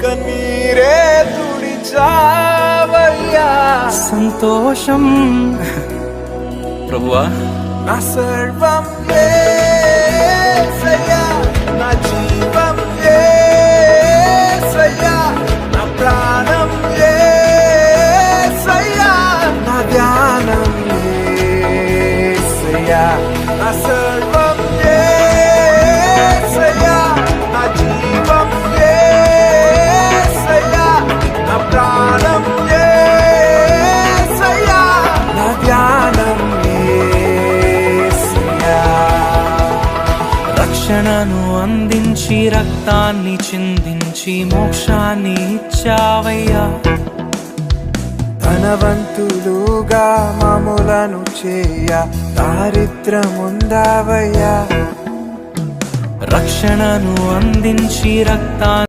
కన్నీరే తుడిచావయ్యా సంతోషం ప్రభువా నా సర్వం యేసయ్యా నా జీవం యేసయ్యా నా ప్రాణం యేసయ్యా నా ధ్యానం యేసయ్యా నా సర్వం యేసయ్యా నా జీవం యేసయ్యా నా ప్రాణం యేసయ్యా నా ధ్యానం రక్షణను అందించి రక్తాన్ని చిందించి మోక్షాన్ని ఇచ్చావయ్యా ధనవంతులుగా మామూలను చేయ దారిద్రముందావయ్యా రక్షణను అందించి రక్తాన్ని